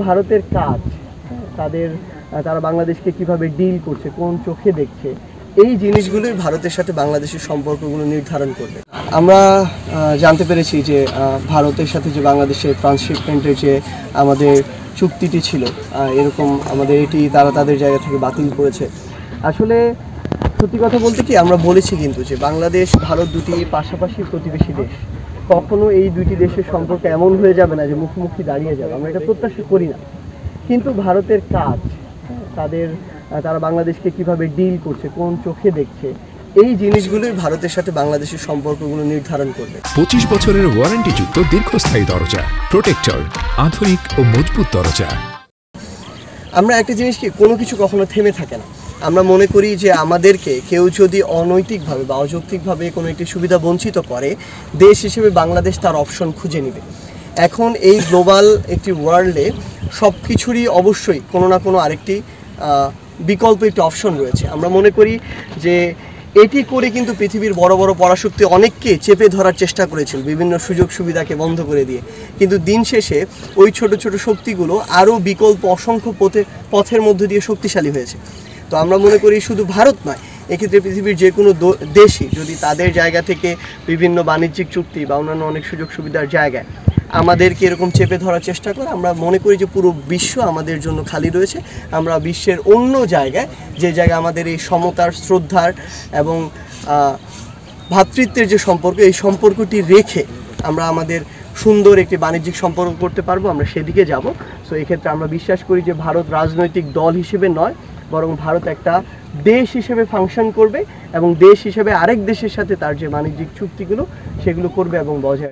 ভারতের কাজ, তারা বাংলাদেশকে কিভাবে ডিল করছে, কোন চোখে দেখছে, এই জিনিসগুলোই ভারতের সাথে বাংলাদেশের সম্পর্কগুলো নির্ধারণ করবে। আমরা জানতে পেরেছি যে ভারতের সাথে যে বাংলাদেশের ট্রান্সশিপমেন্টের যে আমাদের চুক্তিটি ছিল, এরকম আমাদের এটি তারা তাদের জায়গা থেকে বাতিল করেছে। আসলে সত্যি কথা বলতে কি, আমরা বলেছি কিন্তু যে বাংলাদেশ ভারত দুটি পাশাপাশি প্রতিবেশী দেশ, কখনো এই দুইটি দেশের সম্পর্ক এমন হয়ে যাবে না যে মুখোমুখি দাঁড়িয়ে যাবে, আমরা এটা প্রত্যাশা করি না। কিন্তু ভারতের কাজ, তারা বাংলাদেশকে কিভাবে ডিল করছে, কোন চোখে দেখছে, এই জিনিসগুলোই ভারতের সাথে বাংলাদেশের সম্পর্কগুলো নির্ধারণ করবে। 25 বছরের ওয়ারেন্টিযুক্ত দীর্ঘস্থায়ী দরজা প্রোটেক্টর, আধুনিক ও মজবুত দরজা। আমরা একটা জিনিস কি, কোনো কিছু কখনো থেমে থাকে না। আমরা মনে করি যে আমাদেরকে কেউ যদি অনৈতিকভাবে বা অযৌক্তিকভাবে কোনো একটি সুবিধা বঞ্চিত করে, দেশ হিসেবে বাংলাদেশ তার অপশন খুঁজে নেবে। এখন এই গ্লোবাল একটি ওয়ার্ল্ডে সব কিছুরই অবশ্যই কোনো না কোনো আরেকটি বিকল্প একটি অপশন রয়েছে। আমরা মনে করি যে এটি করে কিন্তু পৃথিবীর বড় বড় পরাশক্তি অনেককে চেপে ধরার চেষ্টা করেছিল বিভিন্ন সুযোগ সুবিধাকে বন্ধ করে দিয়ে, কিন্তু দিন শেষে ওই ছোট ছোট শক্তিগুলো আরও বিকল্প অসংখ্য পথের মধ্য দিয়ে শক্তিশালী হয়েছে। তো আমরা মনে করি শুধু ভারত নয়, এক্ষেত্রে পৃথিবীর যে কোনো দেশই যদি তাদের জায়গা থেকে বিভিন্ন বাণিজ্যিক চুক্তি বা অন্যান্য অনেক সুযোগ সুবিধার জায়গায় আমাদেরকে এরকম চেপে ধরার চেষ্টা করে, আমরা মনে করি যে পুরো বিশ্ব আমাদের জন্য খালি রয়েছে। আমরা বিশ্বের অন্য জায়গায়, যে জায়গায় আমাদের এই সমতার, শ্রদ্ধার এবং ভ্রাতৃত্বের যে সম্পর্ক, এই সম্পর্কটি রেখে আমরা আমাদের সুন্দর একটি বাণিজ্যিক সম্পর্ক করতে পারবো, আমরা সেদিকে যাব। সো এক্ষেত্রে আমরা বিশ্বাস করি যে ভারত রাজনৈতিক দল হিসেবে নয়, বরং ভারত একটা দেশ হিসেবে ফাংশন করবে এবং দেশ হিসেবে আরেক দেশের সাথে তার যে বাণিজ্যিক চুক্তিগুলো সেগুলো করবে এবং বজায়